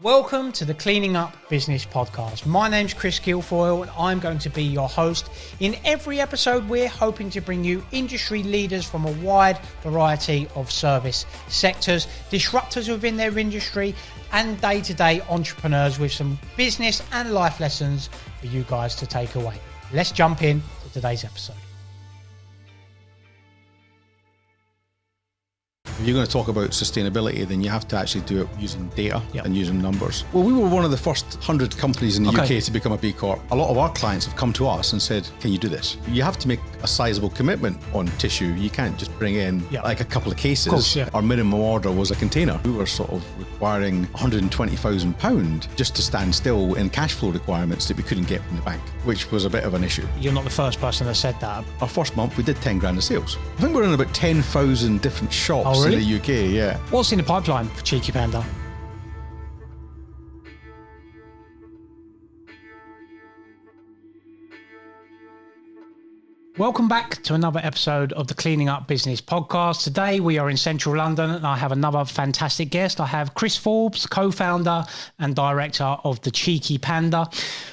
Welcome to the Cleaning Up Business Podcast. My name's Chris Guilfoyle and I'm going to be your host. In every episode, we're hoping to bring you industry leaders from a wide variety of service sectors, disruptors within their industry, and day-to-day entrepreneurs with some business and life lessons for you guys to take away. Let's jump in to today's episode. If you're going to talk about sustainability, then you have to actually do it using data and using numbers. Well, we were one of the first 100 companies in the UK to become a B-Corp. A lot of our clients have come to us and said, can you do this? You have to make a sizable commitment on tissue. You can't just bring in like a couple of cases. Of course, Our minimum order was a container. We were sort of requiring £120,000 just to stand still in cash flow requirements that we couldn't get from the bank, which was a bit of an issue. You're not the first person that said that. Our first month, we did 10 grand of sales. I think we're in about 10,000 different shops in the UK, What's in the pipeline for Cheeky Panda? Welcome back to another episode of the Cleaning Up Business Podcast. Today we are in central London and I have another fantastic guest. I have Chris Forbes, co-founder and director of the Cheeky Panda.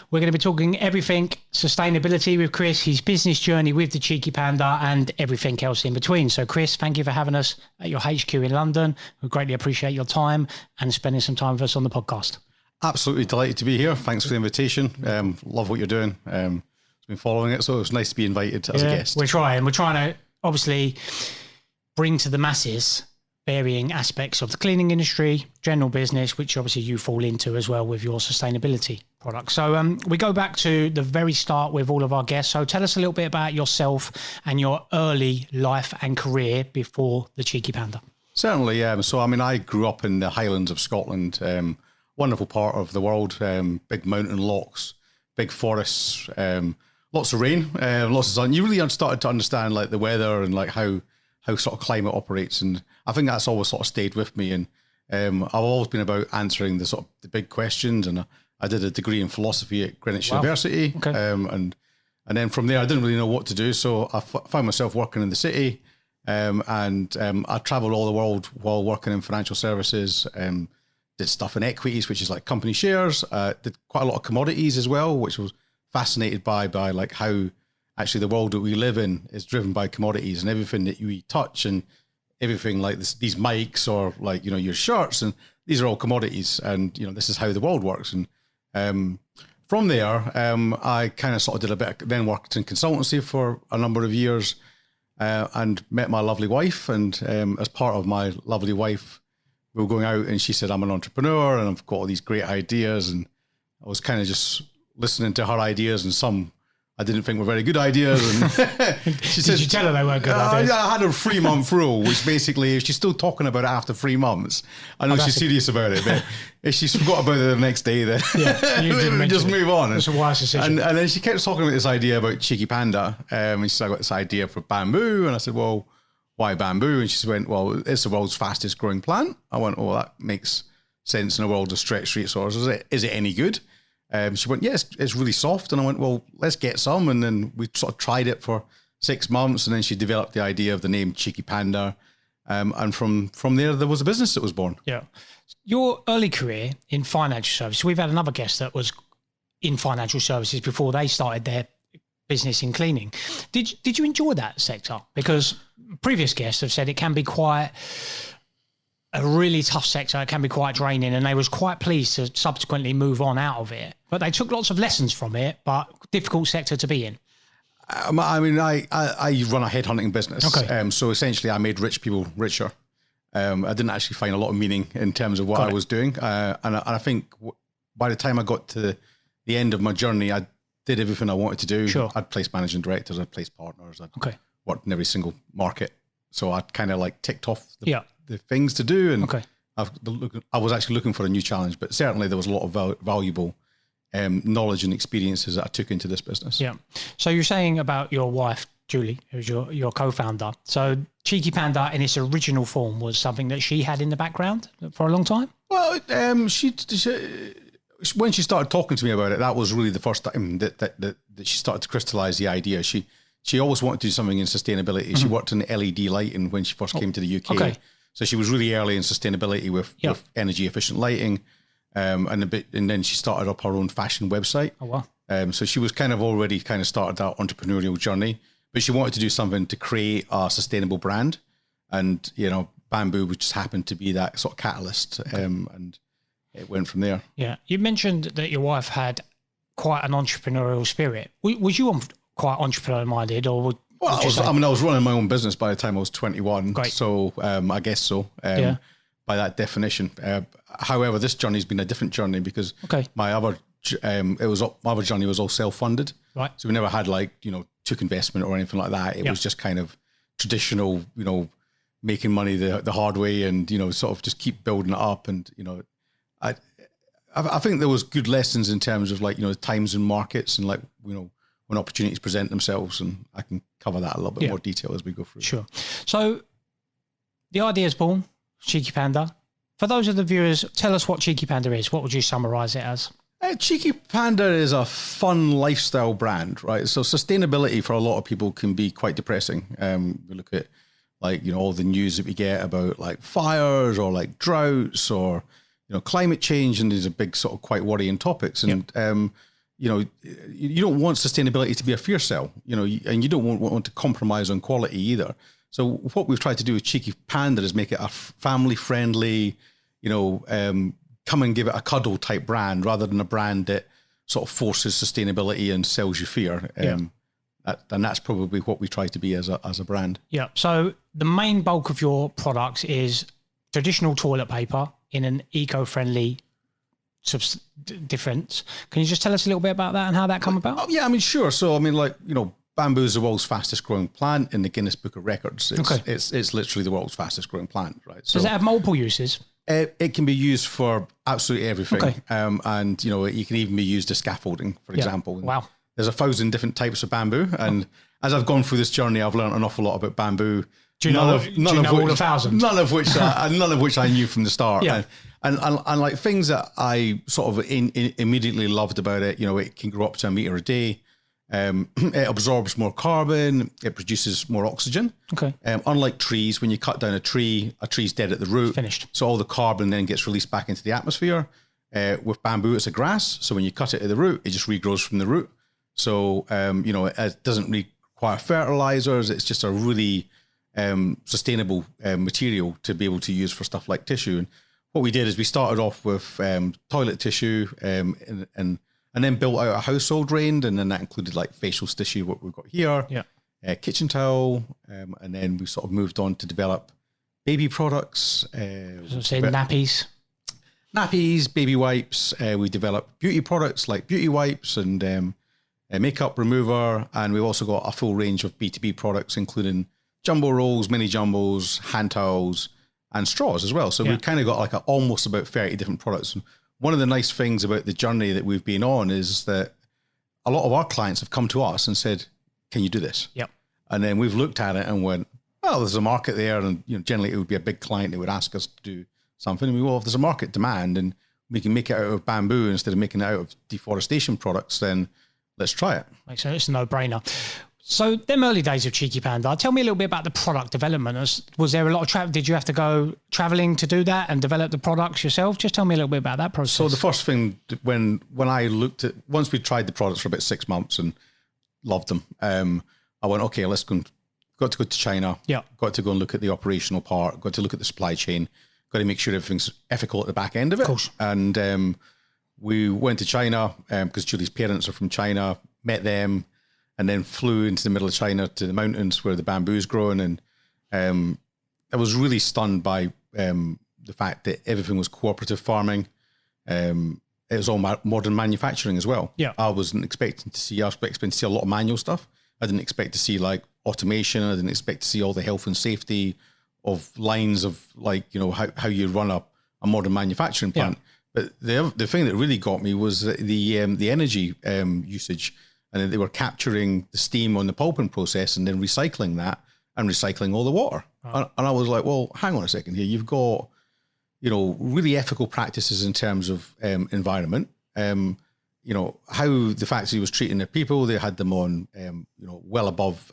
We're going to be talking everything sustainability with Chris, his business journey with the Cheeky Panda and everything else in between. So Chris, thank you for having us at your HQ in London. We greatly appreciate your time and spending some time with us on the podcast. Absolutely delighted to be here. Thanks for the invitation. Love what you're doing. Been following it, so it's nice to be invited as a guest. We're trying to obviously bring to the masses varying aspects of the cleaning industry, general business, which obviously you fall into as well with your sustainability products. So we go back to the very start with all of our guests. So tell us a little bit about yourself and your early life and career before the Cheeky Panda. Certainly, so I grew up in the Highlands of Scotland, wonderful part of the world, big mountain lochs, big forests, lots of rain, lots of sun. You really started to understand like the weather and like how sort of climate operates. And I think that's always sort of stayed with me. And I've always been about answering the sort of the big questions. And I did a degree in philosophy at Greenwich University. And then from there, I didn't really know what to do. So I found myself working in the city. I traveled all the world while working in financial services. Did stuff in equities, which is like company shares. Did quite a lot of commodities as well, which was fascinated by like how actually the world that we live in is driven by commodities, and everything that you touch and everything like these mics or like, your shirts, and these are all commodities, and this is how the world works. And from there, I kind of sort of then worked in consultancy for a number of years, and met my lovely wife. And as part of my lovely wife, we were going out and she said, I'm an entrepreneur and I've got all these great ideas. And I was kind of just listening to her ideas, and some I didn't think were very good ideas. And she said, did you tell her they weren't good ideas? I had a 3-month rule, which basically, if she's still talking about it after 3 months, I know she's serious about it. But if she's forgot about it the next day, then we just move on. That's a wise decision. And then she kept talking about this idea about Cheeky Panda. And she said, I got this idea for bamboo. And I said, well, why bamboo? And she went, well, it's the world's fastest growing plant. I went, oh, that makes sense in a world of stretch street stores. Is it any good? She went, yes, it's really soft. And I went, well, let's get some. And then we sort of tried it for 6 months. And then she developed the idea of the name Cheeky Panda. And from there was a business that was born. Yeah. Your early career in financial services, we've had another guest that was in financial services before they started their business in cleaning. Did you enjoy that sector? Because previous guests have said it can be quite a really tough sector. It can be quite draining, and they was quite pleased to subsequently move on out of it. But they took lots of lessons from it, but difficult sector to be in. I run a headhunting business. So essentially I made rich people richer. I didn't actually find a lot of meaning in terms of what I was doing. And I think by the time I got to the end of my journey, I did everything I wanted to do. Sure. I'd placed managing directors, I'd placed partners, I'd worked in every single market. So I kind of like ticked off the things to do. And I was actually looking for a new challenge, but certainly there was a lot of valuable knowledge and experiences that I took into this business. Yeah. So you're saying about your wife, Julie, who's your co-founder. So Cheeky Panda in its original form was something that she had in the background for a long time? Well, she when she started talking to me about it, that was really the first time that she started to crystallize the idea. She always wanted to do something in sustainability. Mm-hmm. She worked in LED lighting when she first came to the UK. Okay. So she was really early in sustainability with energy efficient lighting. and then she started up her own fashion website. Oh, wow. So she was already started that entrepreneurial journey, but she wanted to do something to create a sustainable brand, and bamboo would just happen to be that sort of catalyst, and it went from there. Yeah, you mentioned that your wife had quite an entrepreneurial spirit. Was you quite entrepreneur minded, or? I was running my own business by the time I was 21. Great. So I guess so. By that definition. However, this journey's been a different journey because my other journey was all self-funded. Right. So we never had took investment or anything like that. It was just kind of traditional, making money the hard way, and sort of just keep building it up. And I think there was good lessons in terms of times and markets, and when opportunities present themselves, and I can cover that a little bit more detail as we go through. Sure. So the idea is born, Cheeky Panda. For those of the viewers, tell us what Cheeky Panda is. What would you summarize it as? Cheeky Panda is a fun lifestyle brand, right? So sustainability for a lot of people can be quite depressing. We look at all the news that we get about fires or droughts or climate change, and these are big sort of quite worrying topics. And you don't want sustainability to be a fear sell, and you don't want to compromise on quality either. So what we've tried to do with Cheeky Panda is make it a family friendly, come and give it a cuddle type brand, rather than a brand that sort of forces sustainability and sells you fear. And that's probably what we try to be as a brand. Yeah. So the main bulk of your products is traditional toilet paper in an eco-friendly difference. Can you just tell us a little bit about that and how that come about? Yeah, sure. So bamboo is the world's fastest growing plant in the Guinness Book of Records. It's literally the world's fastest growing plant, right? So does it have multiple uses? It can be used for absolutely everything. And you can even be used as scaffolding, for example. Wow. There's 1,000 different types of bamboo, and as I've gone through this journey, I've learned an awful lot about bamboo. Do you know all 1,000? None of which I knew from the start. Yeah. And things that I sort of immediately loved about it, it can grow up to 1 meter a day. It absorbs more carbon. It produces more oxygen. Unlike trees, when you cut down a tree's dead at the root. Finished. So all the carbon then gets released back into the atmosphere. With bamboo, it's a grass. So when you cut it at the root, it just regrows from the root. So, it doesn't require fertilizers. It's just a really sustainable material to be able to use for stuff like tissue. And what we did is we started off with toilet tissue and then built out a household range, and then that included facial tissue, what we've got here, kitchen towel, and then we sort of moved on to develop baby products. Nappies, baby wipes. We developed beauty products like beauty wipes and a makeup remover, and we've also got a full range of B2B products, including jumbo rolls, mini jumbos, hand towels, and straws as well. So we've kind of got almost about 30 different products. And one of the nice things about the journey that we've been on is that a lot of our clients have come to us and said, "Can you do this?" Yep. And then we've looked at it and went, "Well, there's a market there," and generally it would be a big client that would ask us to do something. And if there's a market demand and we can make it out of bamboo instead of making it out of deforestation products, then let's try it. Makes sense. It's a no-brainer. So them early days of Cheeky Panda, tell me a little bit about the product development. Was there a lot of travel? Did you have to go traveling to do that and develop the products yourself? Just tell me a little bit about that process. So the first thing, when I looked at, once we tried the products for about 6 months and loved them, I went, okay, let's go. Got to go to China. Yeah. Got to go and look at the operational part. Got to look at the supply chain. Got to make sure everything's ethical at the back end of it. Of course. And we went to China because Julie's parents are from China, met them, and then flew into the middle of China to the mountains where the bamboo is growing. And I was really stunned by the fact that everything was cooperative farming. It was all modern manufacturing as well. Yeah. I was expecting to see a lot of manual stuff. I didn't expect to see automation. I didn't expect to see all the health and safety of lines of how you run a modern manufacturing plant. Yeah. But the thing that really got me was the energy usage. And they were capturing the steam on the pulping process and then recycling that and recycling all the water. Wow. And I was like, well, hang on a second here. You've got, really ethical practices in terms of environment. How the factory was treating their people. They had them on, well above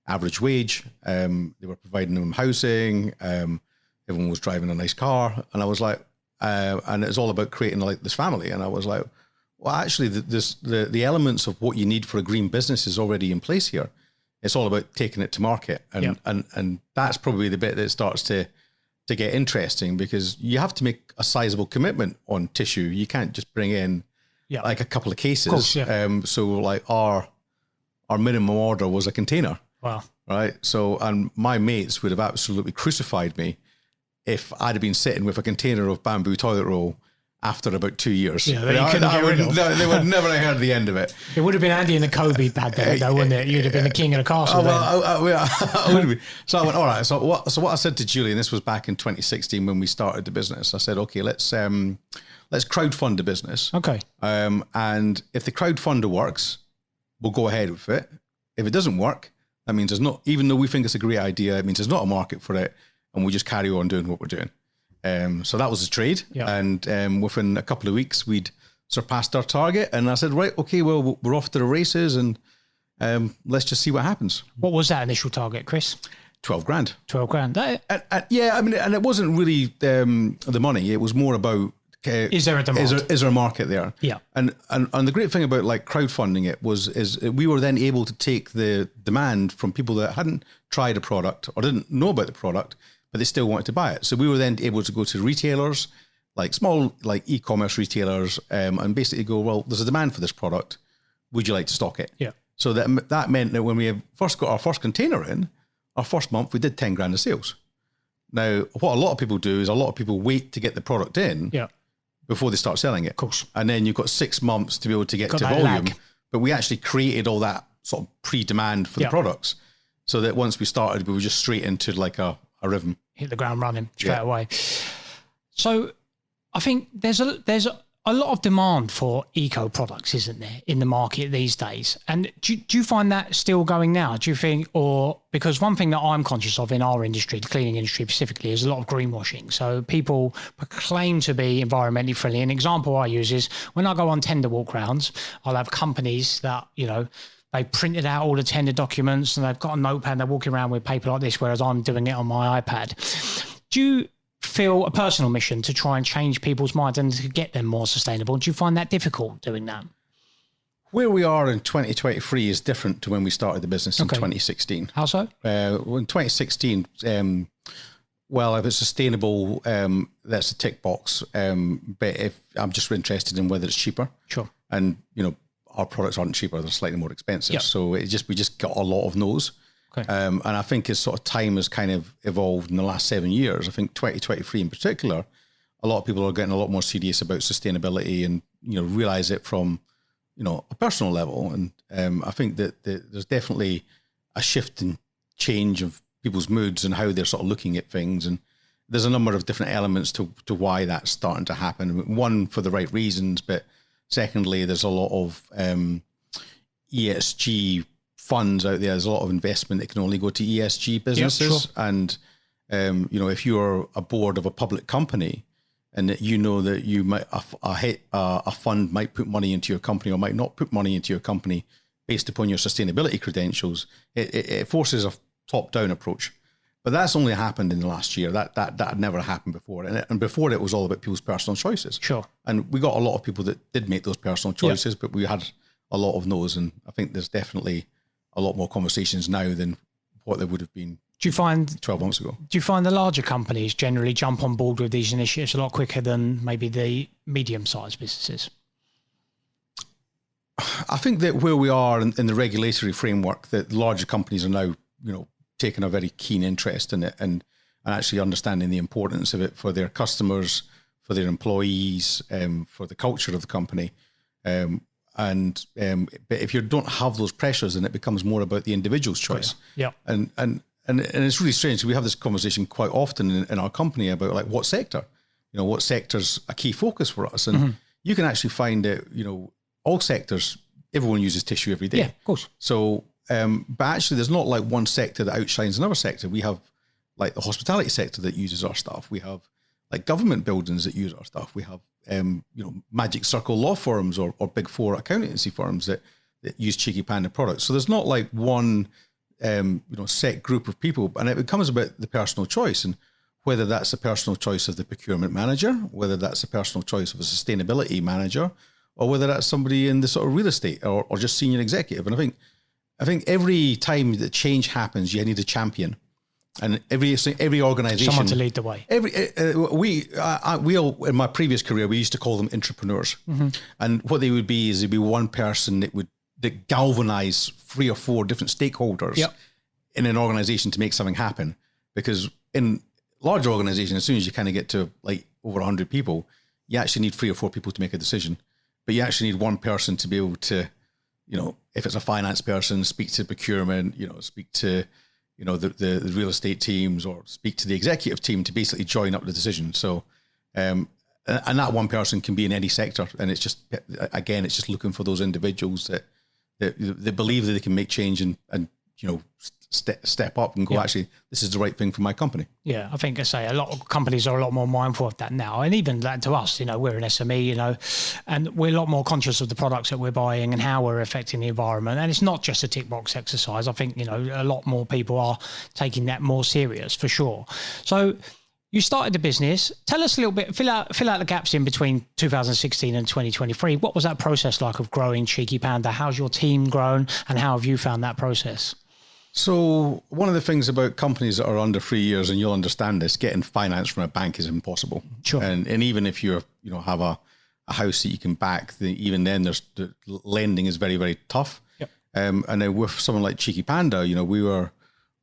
average wage. They were providing them housing. Everyone was driving a nice car. And I was like, and it's all about creating like this family. And I was like, well, actually, the elements of what you need for a green business is already in place here. It's all about taking it to market, and that's probably the bit that starts to get interesting, because you have to make a sizable commitment on tissue. You can't just bring in like a couple of cases. Of course, so like our minimum order was a container. Wow. Right. So, and my mates would have absolutely crucified me if I'd have been sitting with a container of bamboo toilet roll after about 2 years. Yeah, they couldn't get rid of. They would never have heard the end of it. It would have been Andy and the Kobe bad then, though, wouldn't it? You'd have been the king of the castle. I would be. So I went, all right. So what I said to Julie, and this was back in 2016 when we started the business, I said, okay, let's crowdfund the business. Okay. And if the crowdfunder works, we'll go ahead with it. If it doesn't work, that means there's not, even though we think it's a great idea, it means there's not a market for it, and we just carry on doing what we're doing. So that was the trade. Yeah. And within a couple of weeks, we'd surpassed our target. And I said, right, okay, well, we're off to the races, and let's just see what happens. What was that initial target, Chris? 12 grand. 12 grand. Yeah, I mean, and it wasn't really the money. It was more about, is there a demand? Is there a market there? Yeah. And the great thing about like crowdfunding it is we were then able to take the demand from people that hadn't tried a product or didn't know about the product, but they still wanted to buy it. So we were then able to go to retailers, like small, like e-commerce retailers, and basically go, well, there's a demand for this product. Would you like to stock it? Yeah. So that meant that when we first got our first container in, our first month, we did 10 grand of sales. Now, what a lot of people do is a lot of people wait to get the product in before they start selling it. Of course. And then you've got 6 months to be able to get to volume. Lag. But we actually created all that sort of pre-demand for the products, so that once we started, we were just straight into like a rhythm. Hit the ground running straight away. So I think there's a lot of demand for eco products, isn't there, in the market these days? And do you find that still going now? Do you think, or because one thing that I'm conscious of in our industry, the cleaning industry specifically, is a lot of greenwashing. So people proclaim to be environmentally friendly. An example I use is when I go on tender walk rounds, I'll have companies that, they printed out all the tender documents and they've got a notepad and they're walking around with paper like this, whereas I'm doing it on my iPad. Do you feel a personal mission to try and change people's minds and to get them more sustainable? Do you find that difficult doing that? Where we are in 2023 is different to when we started the business in 2016. How so? In 2016, well, if it's sustainable, that's a tick box. But if I'm just interested in whether it's cheaper. Sure. And, our products aren't cheaper, they're slightly more expensive. Yep. So we just got a lot of no's. Okay. And I think as sort of time has kind of evolved in the last 7 years, I think 2023 in particular, a lot of people are getting a lot more serious about sustainability and, realize it from, a personal level. And I think that there's definitely a shift in change of people's moods and how they're sort of looking at things. And there's a number of different elements to why that's starting to happen. One, for the right reasons, but secondly, there's a lot of ESG funds out there. There's a lot of investment that can only go to ESG businesses. Yeah, sure. And, if you're a board of a public company and that that you might, a fund might put money into your company or might not put money into your company based upon your sustainability credentials, it forces a top-down approach. But that's only happened in the last year. That had never happened before. And before it was all about people's personal choices. Sure. And we got a lot of people that did make those personal choices, but we had a lot of no's. And I think there's definitely a lot more conversations now than what there would have been 12 months ago. Do you find the larger companies generally jump on board with these initiatives a lot quicker than maybe the medium-sized businesses? I think that where we are in the regulatory framework, that larger companies are now, taking a very keen interest in it and actually understanding the importance of it for their customers, for their employees, for the culture of the company. But if you don't have those pressures, then it becomes more about the individual's choice. Yeah. And it's really strange. We have this conversation quite often in our company about like what sector, what sector's a key focus for us. And you can actually find that, all sectors, everyone uses tissue every day. Yeah, of course. So, but actually there's not like one sector that outshines another sector. We have like the hospitality sector that uses our stuff. We have like government buildings that use our stuff. We have, Magic Circle law firms or Big Four accountancy firms that use Cheeky Panda products. So there's not like one, set group of people, and it becomes about the personal choice. And whether that's the personal choice of the procurement manager, whether that's the personal choice of a sustainability manager, or whether that's somebody in the sort of real estate or just senior executive. And I think every time that change happens, you need a champion. And every organization, someone to lead the way. We all, in my previous career, we used to call them entrepreneurs. And what they would be is, they'd be one person that galvanize 3 or 4 different stakeholders in an organization to make something happen. Because in large organizations, as soon as you kind of get to like over 100 people, you actually need 3 or 4 people to make a decision. But you actually need one person to be able to, if it's a finance person, speak to procurement, speak to, the real estate teams, or speak to the executive team to basically join up the decision. So, and that one person can be in any sector. And it's just, again, it's just looking for those individuals that believe that they can make change and step up and go, actually, this is the right thing for my company. Yeah, I think I say a lot of companies are a lot more mindful of that now. And even that to us, we're an SME, and we're a lot more conscious of the products that we're buying and how we're affecting the environment. And it's not just a tick box exercise. I think, a lot more people are taking that more serious, for sure. So you started the business. Tell us a little bit, fill out the gaps in between 2016 and 2023. What was that process like of growing Cheeky Panda? How's your team grown, and how have you found that process? So one of the things about companies that are under 3 years, and you'll understand this, getting finance from a bank is impossible. Sure. And even if you're, have a house that you can back, even then the lending is very, very tough. Yep. And then with someone like Cheeky Panda, we were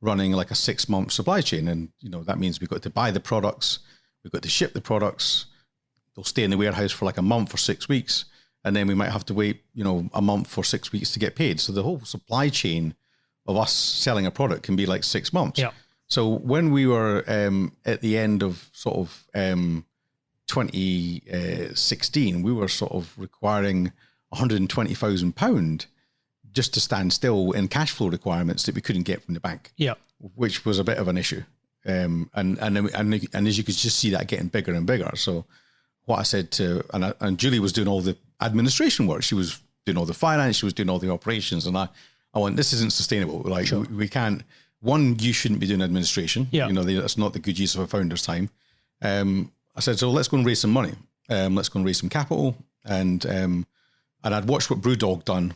running like a 6-month supply chain. And, that means we've got to buy the products, we've got to ship the products. They'll stay in the warehouse for like a month or 6 weeks. And then we might have to wait, a month or 6 weeks to get paid. So the whole supply chain of us selling a product can be like 6 months. Yeah. So when we were at the end of sort of 2016, we were sort of requiring £120,000 just to stand still in cash flow requirements that we couldn't get from the bank. Yeah. Which was a bit of an issue. And as you could just see that getting bigger and bigger. So what I said to, and Julie was doing all the administration work. She was doing all the finance, she was doing all the operations, and I went, this isn't sustainable. Like, sure. We can't, you shouldn't be doing administration. Yeah. That's not the good use of a founder's time. I said, so let's go and raise some money. Let's go and raise some capital. And I'd watched what Brewdog done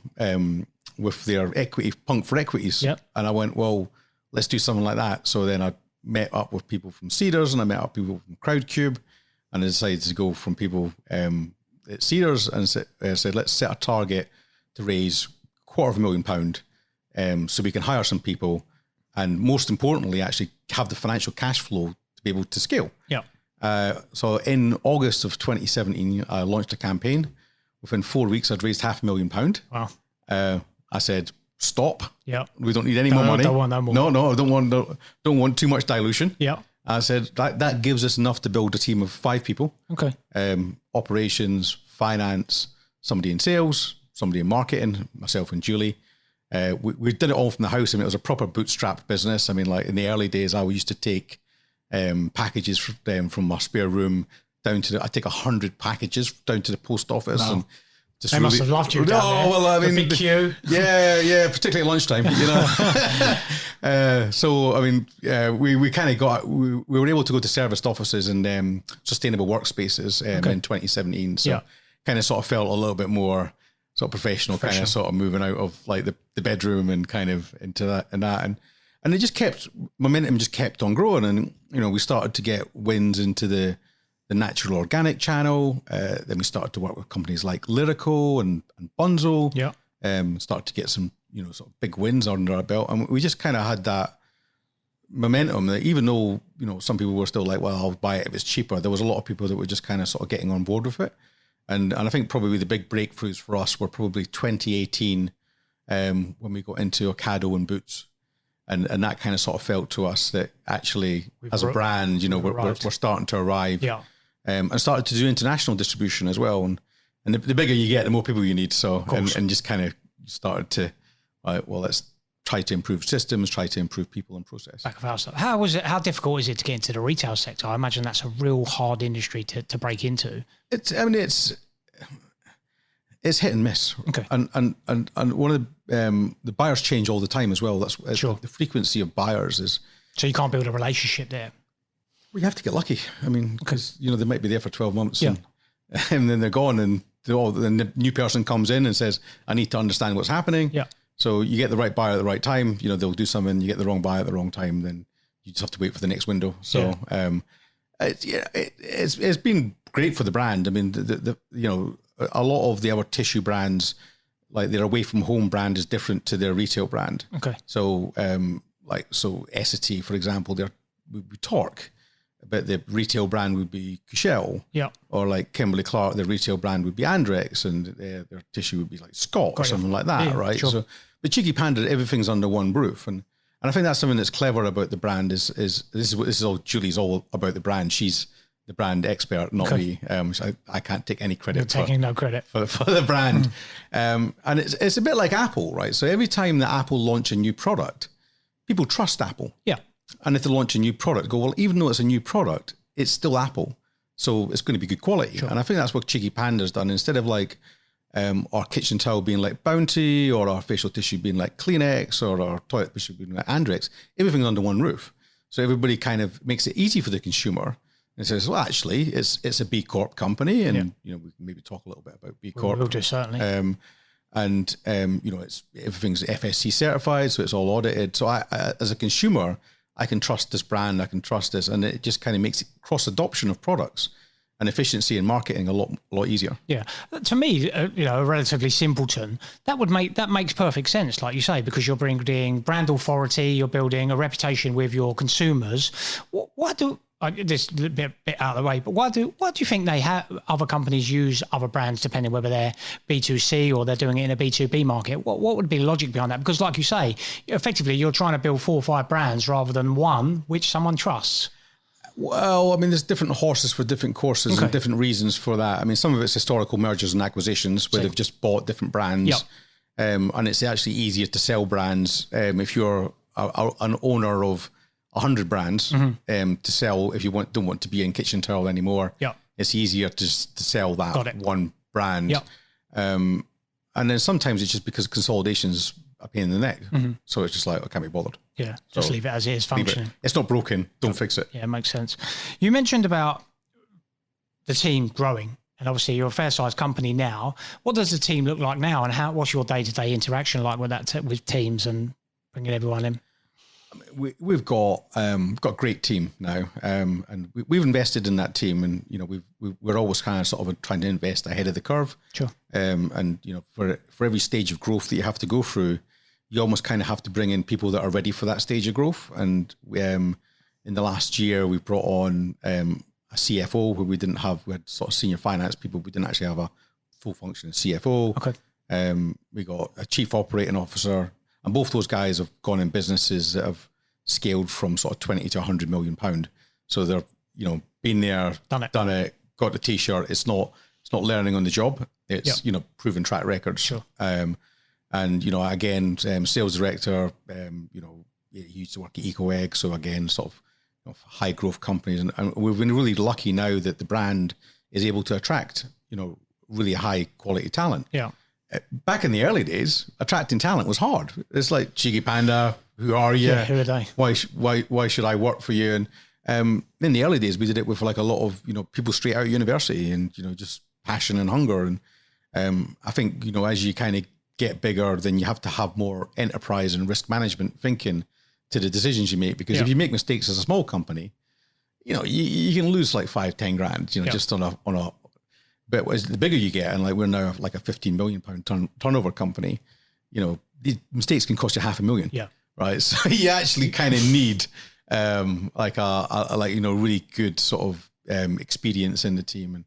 with their equity, Punk for Equities. Yep. And I went, well, let's do something like that. So then I met up with people from Cedars, and I met up with people from Crowdcube, and I decided to go from people at Cedars and said, let's set a target to raise £250,000 so we can hire some people, and most importantly, actually have the financial cash flow to be able to scale. Yeah. So in August of 2017, I launched a campaign. Within 4 weeks, I'd raised £500,000. Wow. I said, stop. Yeah. We don't need any more money. Don't want no more. No, I don't want too much dilution. Yeah. I said that gives us enough to build a team of 5 people. Okay. Operations, finance, somebody in sales, somebody in marketing, myself and Julie. We did it all from the house. I mean, it was a proper bootstrap business. I mean, like in the early days, I used to take packages from my spare room down to I take 100 packages down to the post office. Wow. And just they must have loved you. Well, I mean, the big queue. Yeah, particularly at lunchtime, So, I mean, we kind of got, we were able to go to serviced offices and sustainable workspaces in 2017. So kind of sort of felt a little bit more sort of professional, kind of sort of moving out of like the bedroom and kind of into that and it just kept, momentum just kept on growing. And, we started to get wins into the natural organic channel. Then we started to work with companies like Lyrical and Bunzel. Yeah. Started to get some, sort of big wins under our belt. And we just kind of had that momentum that even though, some people were still like, well, I'll buy it if it's cheaper. There was a lot of people that were just kind of sort of getting on board with it. And I think probably the big breakthroughs for us were probably 2018 when we got into Ocado and Boots. And that kind of sort of felt to us that actually as a brand, we're starting to arrive. Yeah. And started to do international distribution as well. And the bigger you get, the more people you need. So, and just kind of started to, well, let's try to improve systems, try to improve people and process. Back of house. How was it? How difficult is it to get into the retail sector? I imagine that's a real hard industry to break into. It's hit and miss. Okay. And one of the buyers change all the time as well. That's sure. The frequency of buyers is. So you can't build a relationship there. We have to get lucky. I mean, because they might be there for 12 months Yeah. and then they're gone, and then the new person comes in and says, "I need to understand what's happening." Yeah. So you get the right buyer at the right time. They'll do something. You get the wrong buyer at the wrong time, then you just have to wait for the next window. So it's been great for the brand. I mean, a lot of the other tissue brands, like their away from home brand, is different to their retail brand. Okay. So Essity, for example, would be Torque, but the retail brand would be Cushell. Yeah. Or like Kimberly Clark, the retail brand would be Andrex, and their tissue would be like Scott or something like that, right? Sure. So, but Cheeky Panda, everything's under one roof, and I think that's something that's clever about the brand. This is all Julie's all about the brand. She's the brand expert, not me. So I can't take any credit. You're taking no credit for the brand. And it's a bit like Apple, right? So every time that Apple launch a new product, people trust Apple. Yeah. And if they launch a new product, go, well, even though it's a new product, it's still Apple. So it's going to be good quality. Sure. And I think that's what Cheeky Panda's done. Instead of like our kitchen towel being like Bounty, or our facial tissue being like Kleenex, or our toilet tissue being like Andrex, everything's under one roof. So everybody kind of makes it easy for the consumer and says, well, actually, it's a B-Corp company. And, we can maybe talk a little bit about B-Corp. We'll do, certainly. It's everything's FSC certified, so it's all audited. So I as a consumer, I can trust this brand, I can trust this, and it just kind of makes cross adoption of products and efficiency in marketing a lot easier. Yeah, to me, a relatively simpleton, that makes perfect sense, like you say, because you're bringing brand authority, you're building a reputation with your consumers. This is a bit out of the way, but why do you think other companies use other brands, depending whether they're B2C or they're doing it in a B2B market? What would be the logic behind that? Because like you say, effectively you're trying to build 4 or 5 brands rather than one which someone trusts. Well, I mean, there's different horses for different courses and different reasons for that. I mean, some of it's historical mergers and acquisitions where they've just bought different brands. Yep. And it's actually easier to sell brands if you're an owner of 100 brands to sell. If you don't want to be in kitchen towel anymore, it's easier to sell that one brand. Yep. And then sometimes it's just because consolidation's a pain in the neck. So it's just like, I can't be bothered. Yeah, just leave it as it is functioning. It's not broken. Don't fix it. Yeah, it makes sense. You mentioned about the team growing, and obviously you're a fair-sized company now. What does the team look like now, and what's your day-to-day interaction like with with teams and bringing everyone in? We've got a great team now, and we've invested in that team, and we're always kind of sort of trying to invest ahead of the curve. Sure. And for every stage of growth that you have to go through, you almost kind of have to bring in people that are ready for that stage of growth. And in the last year, we brought on a CFO where we had sort of senior finance people. We didn't actually have a full functioning CFO. Okay. We got a chief operating officer. And both those guys have gone in businesses that have scaled from sort of 20 to 100 million pound. So they're, been there, done it, got the t-shirt. It's not learning on the job. It's, proven track records. Sure. And, again, sales director, he used to work at EcoEgg. So again, sort of high growth companies. And we've been really lucky now that the brand is able to attract, really high quality talent. Yeah. Back in the early days, attracting talent was hard. It's like, Cheeky Panda, who are you? Yeah, who are they? Why should I work for you? And in the early days, we did it with like a lot of people straight out of university and just passion and hunger. And I think as you kind of get bigger, then you have to have more enterprise and risk management thinking to the decisions you make. Because if you make mistakes as a small company, you can lose like 5-10 grand. Just on a. But as the bigger you get, and like we're now like a 15 million pound turnover company, these mistakes can cost you $500,000. Yeah. Right. So you actually kind of need really good sort of experience in the team. And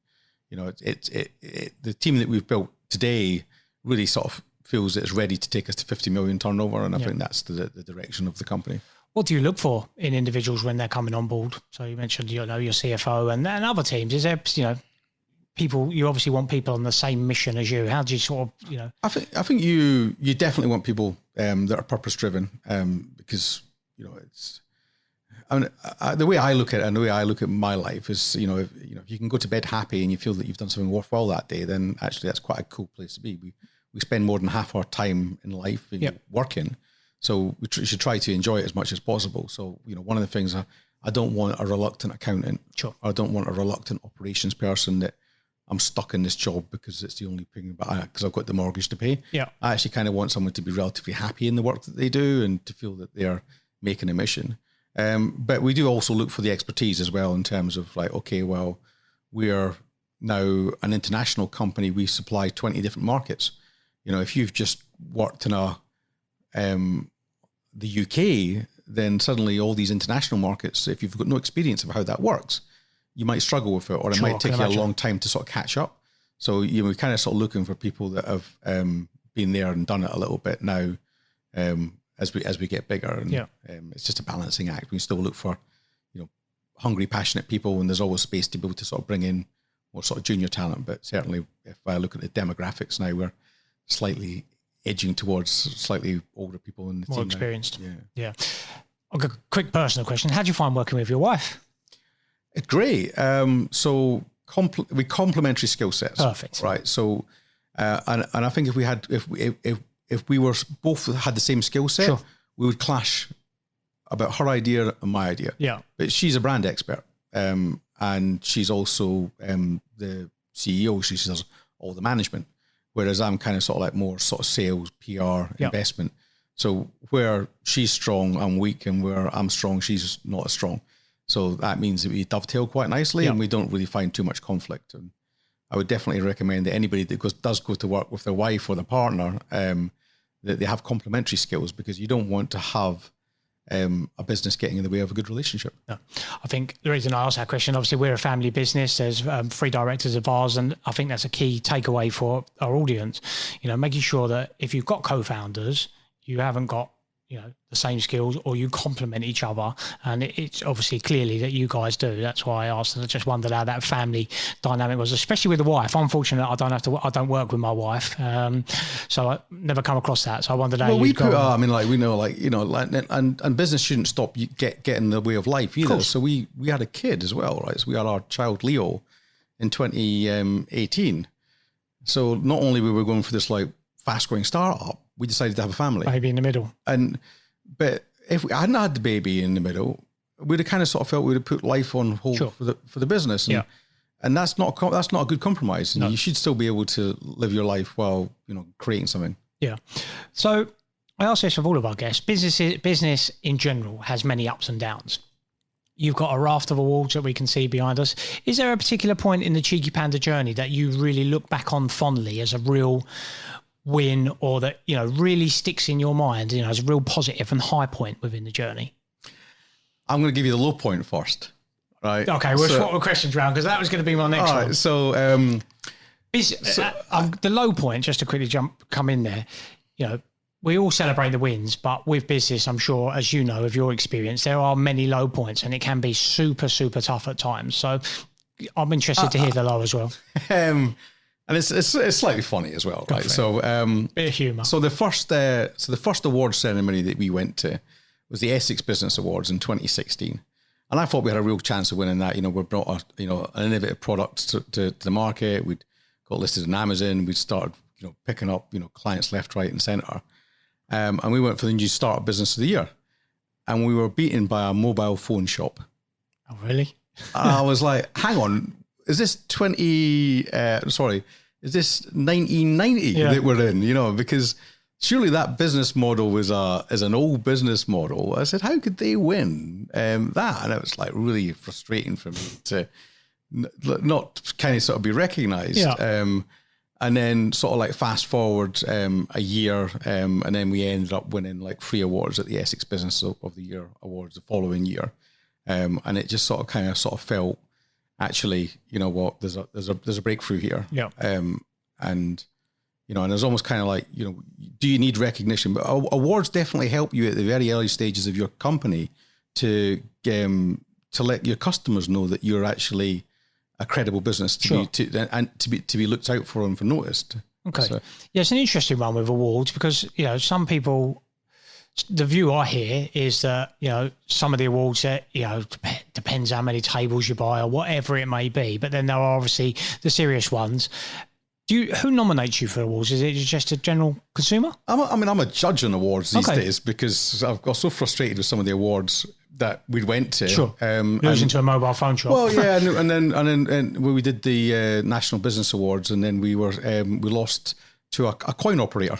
the team that we've built today really sort of feels that it's ready to take us to 50 million turnover. And I think that's the direction of the company. What do you look for in individuals when they're coming on board? So you mentioned, your CFO and other teams. Is there, people, you obviously want people on the same mission as you. How do you sort of, I think you definitely want people that are purpose driven, because it's. I mean, the way I look at it and the way I look at my life is, if you can go to bed happy and you feel that you've done something worthwhile that day, then actually that's quite a cool place to be. We spend more than half our time in life working, so we should try to enjoy it as much as possible. So one of the things I don't want a reluctant accountant. Sure. I don't want a reluctant operations person that I'm stuck in this job because it's the only thing, because I've got the mortgage to pay. Yeah. I actually kind of want someone to be relatively happy in the work that they do and to feel that they're making a mission. But we do also look for the expertise as well in terms of like, okay, well, we're now an international company. We supply 20 different markets. You know, if you've just worked in the UK, then suddenly all these international markets, if you've got no experience of how that works, you might struggle with it, or it might take you a long time to sort of catch up. So we're kind of sort of looking for people that have been there and done it a little bit now, as we get bigger. And it's just a balancing act. We still look for, hungry, passionate people, and there's always space to be able to sort of bring in more sort of junior talent. But certainly, if I look at the demographics now, we're slightly edging towards slightly older people in the team. More experienced. Now. Yeah. I've got a quick personal question. How do you find working with your wife? Great. So we complementary skill sets. Perfect. Right. So, and I think if we were both had the same skill set, sure, we would clash about her idea and my idea. Yeah. But she's a brand expert, and she's also the CEO. She does all the management, whereas I'm kind of sort of like more sort of sales, PR, investment. So where she's strong, I'm weak, and where I'm strong, she's not as strong. So that means that we dovetail quite nicely, and we don't really find too much conflict. And I would definitely recommend that anybody that does go to work with their wife or their partner, that they have complementary skills, because you don't want to have a business getting in the way of a good relationship. No. I think the reason I asked that question, obviously we're a family business. There's 3 directors of ours, and I think that's a key takeaway for our audience. Making sure that if you've got co-founders, you haven't got the same skills, or you complement each other. And it's obviously clearly that you guys do. That's why I asked, and I just wondered how that family dynamic was, especially with the wife. Unfortunately, I don't work with my wife, so I never come across that. So I wondered how and business shouldn't stop you get in the way of life either. So we had a kid as well, right? So we had our child Leo in 2018. So not only were we going for this like fast growing startup, we decided to have a family. Baby in the middle. But if we hadn't had the baby in the middle, we'd have kind of sort of felt we'd have put life on hold for the business. And that's not a good compromise. And you should still be able to live your life while, creating something. Yeah. So I ask this of all of our guests. Business in general has many ups and downs. You've got a raft of awards that we can see behind us. Is there a particular point in the Cheeky Panda journey that you really look back on fondly as a real win, or that really sticks in your mind, as a real positive and high point within the journey? I'm going to give you the low point first, right? Okay, we'll swap the questions around, because that was going to be my next one. Right, so the low point, just to quickly come in there, we all celebrate the wins, but with business, I'm sure, as you know, of your experience, there are many low points, and it can be super, super tough at times. So I'm interested to hear the low as well. And it's slightly funny as well, right? So bit of humour. So the first award ceremony that we went to was the Essex Business Awards in 2016, and I thought we had a real chance of winning that. We brought an innovative product to the market. We'd got listed on Amazon. We'd started picking up clients left, right, and centre, and we went for the new Startup Business of the Year, and we were beaten by a mobile phone shop. Oh, really? And I was like, hang on. Is this 1990 that we're in, because surely that business model is an old business model. I said, how could they win that? And it was like really frustrating for me to not kind of sort of be recognized. And then sort of like fast forward a year, and then we ended up winning like 3 awards at the Essex Business of the Year Awards the following year. And it just sort of felt, actually, there's a breakthrough here. Yeah. And it's almost kind of like, do you need recognition? But awards definitely help you at the very early stages of your company to let your customers know that you're actually a credible business to be looked out for and for noticed. Okay. So, yeah, it's an interesting one with awards, because some people, the view I hear is that, some of the awards that, depends how many tables you buy or whatever it may be. But then there are obviously the serious ones. Who nominates you for awards? Is it just a general consumer? I'm a judge on awards these days, because I've got so frustrated with some of the awards. that we went to. Sure. Losing to a mobile phone shop. Well, yeah, and then we did the National Business Awards, and then we lost to a coin operator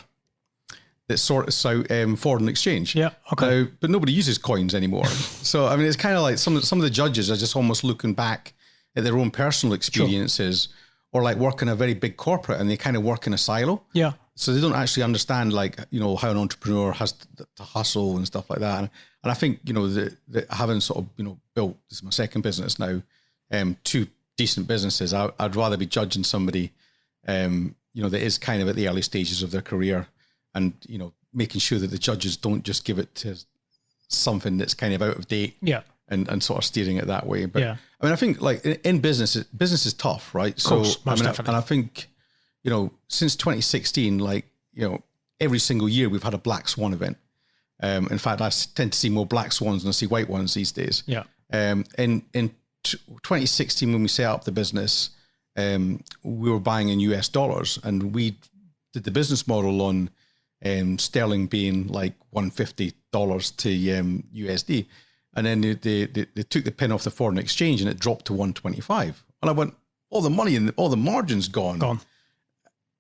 that sorts out foreign exchange. Yeah, okay. Now, but nobody uses coins anymore. So I mean, it's kind of like some of the judges are just almost looking back at their own personal experiences, or like work in a very big corporate, and they kind of work in a silo. Yeah. So they don't actually understand, like, you know, how an entrepreneur has to hustle and stuff like that. And I think, you know, the having sort of, you know, built, this is my second business now, 2 decent businesses, I'd rather be judging somebody, you know, that is kind of at the early stages of their career, and, you know, making sure that the judges don't just give it to something that's kind of out of date. Yeah. And sort of steering it that way. But yeah. I mean, I think like in business is tough, right? Of course, most definitely. And I think, you know, since 2016, like, you know, every single year we've had a black swan event. In fact, I tend to see more black swans than I see white ones these days. Yeah. In 2016, when we set up the business, we were buying in US dollars, and we did the business model on sterling being like $150 to USD. And then they took the pin off the foreign exchange, and it dropped to 125. And I went, all the money and all the margin's gone.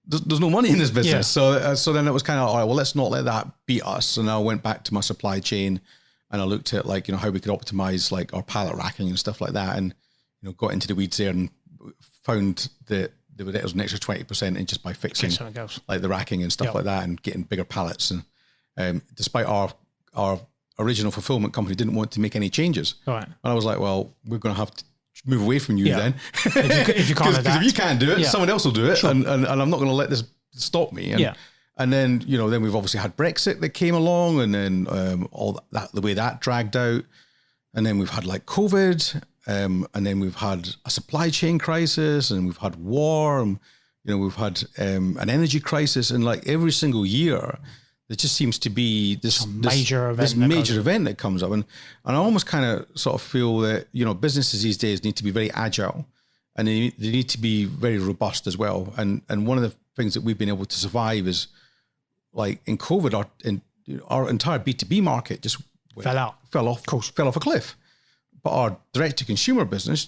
There's no money in this business. Yeah. So then it was kind of, all right, well, let's not let that beat us. And I went back to my supply chain, and I looked at, like, you know, how we could optimize like our pallet racking and stuff like that. And, you know, got into the weeds there and found that there was an extra 20% in just by fixing like the racking and stuff like that, and getting bigger pallets. And despite our original fulfillment company didn't want to make any changes. Right. And I was like, well, we're going to have to move away from you then. if you can't adapt. Because if you can't do it, someone else will do it. Sure. And I'm not going to let this stop me. And then, you know, then we've obviously had Brexit that came along, and then all that, the way that dragged out. And then we've had like COVID, and then we've had a supply chain crisis, and we've had war, and, you know, we've had an energy crisis. And like every single year, there just seems to be this major event that comes up. And I almost kind of sort of feel that, you know, businesses these days need to be very agile, and they need to be very robust as well. And one of the things that we've been able to survive is, like in COVID, our entire B2B market just fell off a cliff. But our direct to consumer business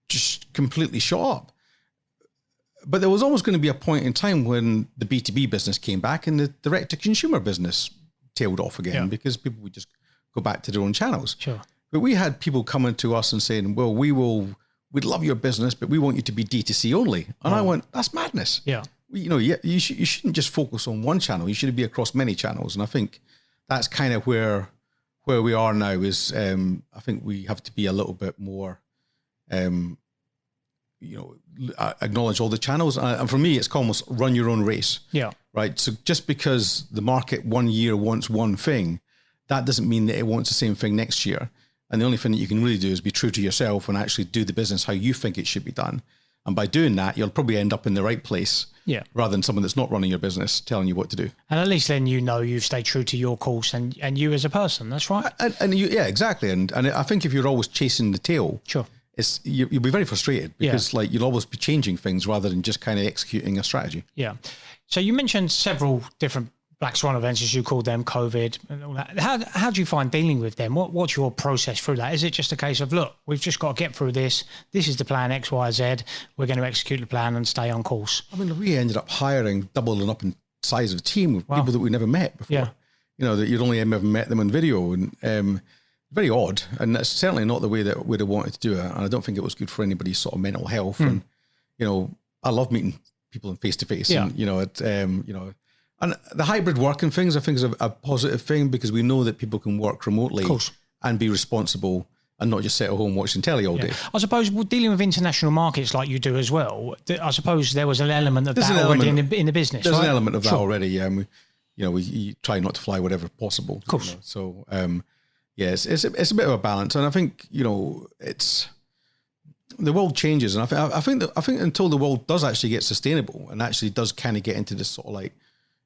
just completely shot up. But there was always going to be a point in time when the B2B business came back and the direct-to-consumer business tailed off again, because people would just go back to their own channels. Sure. But we had people coming to us and saying, well, we'd love your business, but we want you to be D2C only. And I went, that's madness. Yeah. You know, you shouldn't just focus on one channel. You should be across many channels. And I think that's kind of where we are now is, I think we have to be a little bit more, you know, acknowledge all the channels. And for me, it's almost run your own race. Yeah. Right. So just because the market one year wants one thing, that doesn't mean that it wants the same thing next year. And the only thing that you can really do is be true to yourself and actually do the business how you think it should be done. And by doing that, you'll probably end up in the right place. Yeah. Rather than someone that's not running your business telling you what to do. And at least then, you know, you've stayed true to your course and you as a person. That's right. And you, yeah, exactly. And I think if you're always chasing the tail, sure, you'll be very frustrated because like you'll always be changing things rather than just kind of executing a strategy. Yeah. So you mentioned several different black swan events, as you called them, COVID and all that. How do you find dealing with them? What's your process through that? Is it just a case of, look, we've just got to get through this. This is the plan X, Y, Z. We're going to execute the plan and stay on course. I mean, we ended up doubling up in size of team with people that we never met before. Yeah. You know, that you'd only ever met them on video, and very odd. And that's certainly not the way that we'd have wanted to do it. And I don't think it was good for anybody's sort of mental health. And, you know, I love meeting people in face to face. And, you know, and the hybrid working things, I think, is a positive thing because we know that people can work remotely and be responsible and not just sit at home watching telly all day. I suppose dealing with international markets like you do as well, I suppose there was an element of that already in the business. There's an element of that already, yeah. And we try not to fly whatever possible. Of course. You know? So, yeah, it's a bit of a balance. And I think, you know, the world changes. And I think until the world does actually get sustainable and actually does kind of get into this sort of like,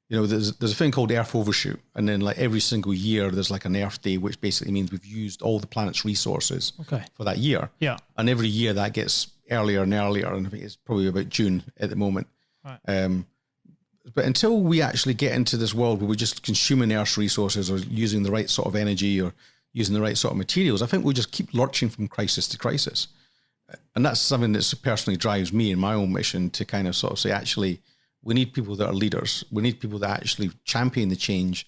you know, there's a thing called Earth overshoot. And then like every single year, there's like an Earth day, which basically means we've used all the planet's resources for that year. Yeah. And every year that gets earlier and earlier. And I think it's probably about June at the moment. Right. But until we actually get into this world where we're just consuming Earth's resources or using the right sort of energy or using the right sort of materials, I think we'll just keep lurching from crisis to crisis. And that's something that personally drives me in my own mission to kind of sort of say, actually, we need people that are leaders. We need people that actually champion the change.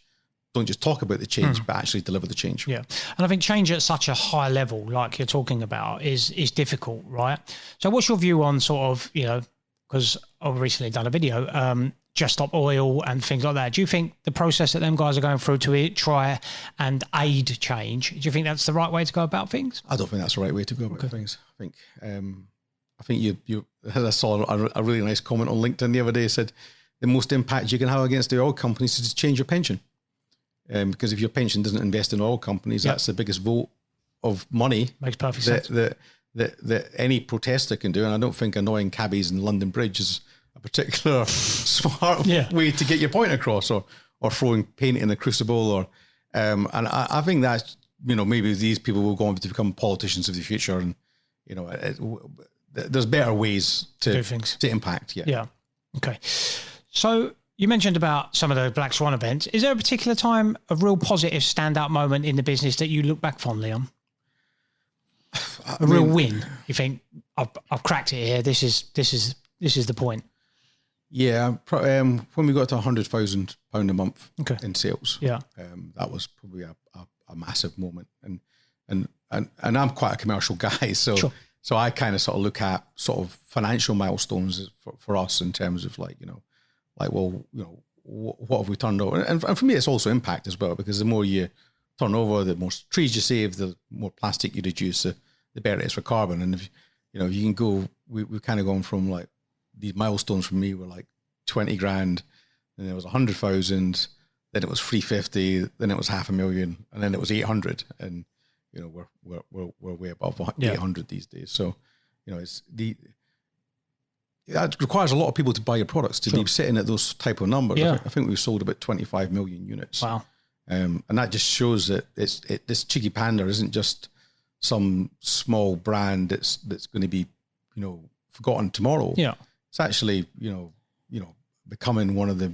Don't just talk about the change, but actually deliver the change. Yeah. And I think change at such a high level, like you're talking about, is difficult, right? So what's your view on sort of, because I've recently done a video, Just Stop Oil and things like that. Do you think the process that them guys are going through to try and aid change, do you think that's the right way to go about things? I don't think that's the right way to go about things. I think you I saw a really nice comment on LinkedIn the other day. It said the most impact you can have against the oil companies is to change your pension. Because if your pension doesn't invest in oil companies, that's the biggest vote of money. Makes perfect sense. That any protester can do. And I don't think annoying cabbies in London Bridge is a particular smart way to get your point across, or throwing paint in the crucible, or and I think that maybe these people will go on to become politicians of the future, and there's better ways to do things, to impact. Yeah. Okay. So you mentioned about some of the Black Swan events. Is there a particular time, a real positive standout moment in the business that you look back fondly on? A real win. You think I've cracked it here. This is the point. Yeah, when we got to £100,000 a month in sales, that was probably a massive moment. And I'm quite a commercial guy, so I kind of sort of look at sort of financial milestones for us in terms of what have we turned over? And for me, it's also impact as well, because the more you turn over, the more trees you save, the more plastic you reduce, the better it is for carbon. And if you can go, we've kind of gone from like, these milestones for me were like 20 grand, then there was 100,000, then it was 350, then it was 500,000, and then it was 800. And, we're way above 800 these days. So, that requires a lot of people to buy your products to be sitting at those type of numbers. Yeah. I think we've sold about 25 million units. Wow. And that just shows that this Cheeky Panda isn't just some small brand that's going to be, forgotten tomorrow. Yeah. It's actually, becoming one of the,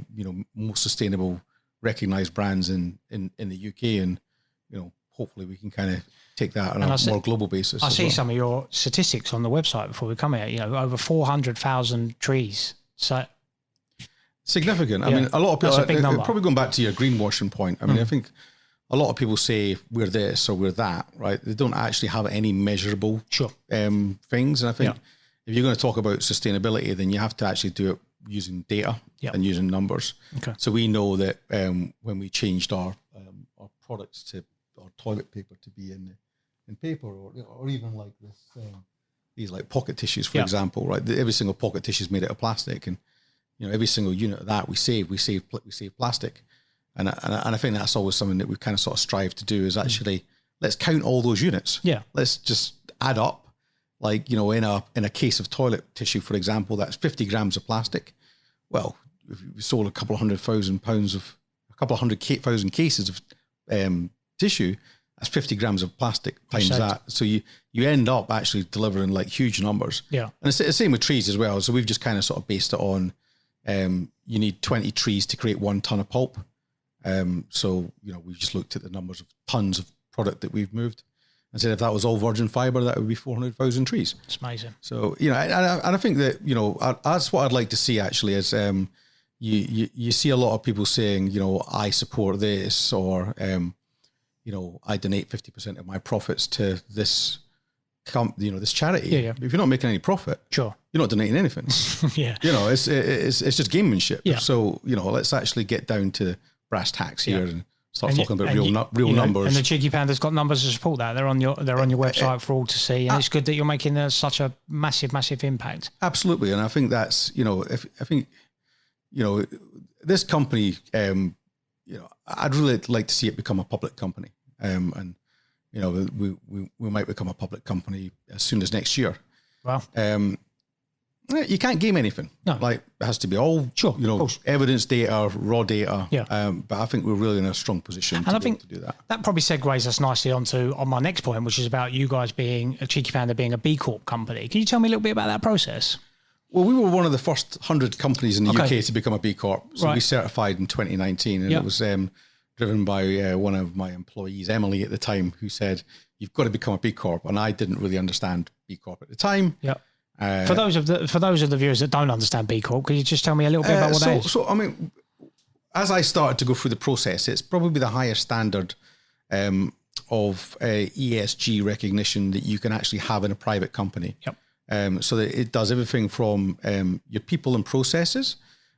most sustainable, recognized brands in the UK. And, hopefully we can kind of take that on a more global basis. I see some of your statistics on the website before we come here, over 400,000 trees. So significant. I mean, a lot of people, that's a big number. Probably going back to your greenwashing point. I mean, I think a lot of people say we're this or we're that, right? They don't actually have any measurable things. And I think if you're going to talk about sustainability, then you have to actually do it using data and using numbers. Okay. So we know that when we changed our products to our toilet paper to be in paper, or even like this, these like pocket tissues, for example, right? Every single pocket tissue is made out of plastic, and every single unit of that we save plastic, and I think that's always something that we kind of sort of strive to do, is actually let's count all those units. Yeah, let's just add up, like in a case of toilet tissue, for example, that's 50 grams of plastic. Well, if we sold a couple of 100,000 cases of tissue, that's 50 grams of plastic times that. So you end up actually delivering like huge numbers. Yeah. And it's the same with trees as well. So we've just kind of sort of based it on, you need 20 trees to create 1 ton of pulp. So, we've just looked at the numbers of tons of product that we've moved and said, if that was all virgin fiber, that would be 400,000 trees. It's amazing. So, and I think that, that's what I'd like to see actually, is, you see a lot of people saying, I support this, or, I donate 50% of my profits to this, this charity. Yeah. If you're not making any profit, you're not donating anything. It's just gamemanship. Yeah. So, let's actually get down to brass tacks here and start talking about real numbers. And the Cheeky Panda's got numbers to support that. They're on your website for all to see, and it's good that you're making such a massive impact. Absolutely, and I think that's this company. I'd really like to see it become a public company, and we might become a public company as soon as next year. Wow. You can't game anything. No. Like, it has to be all evidence data, raw data. Yeah. But I think we're really in a strong position to do that. That probably segues us nicely on my next point, which is about you guys being a Cheeky Panda being a B-Corp company. Can you tell me a little bit about that process? Well, we were one of the first 100 companies in the UK to become a B-Corp. So we certified in 2019, and it was driven by one of my employees, Emily, at the time, who said, "You've got to become a B Corp." And I didn't really understand B Corp at the time. Yeah. For those of the viewers that don't understand B Corp, could you just tell me a little bit about what that is? So I mean, as I started to go through the process, it's probably the highest standard of ESG recognition that you can actually have in a private company. Yep. So that it does everything from your people and processes.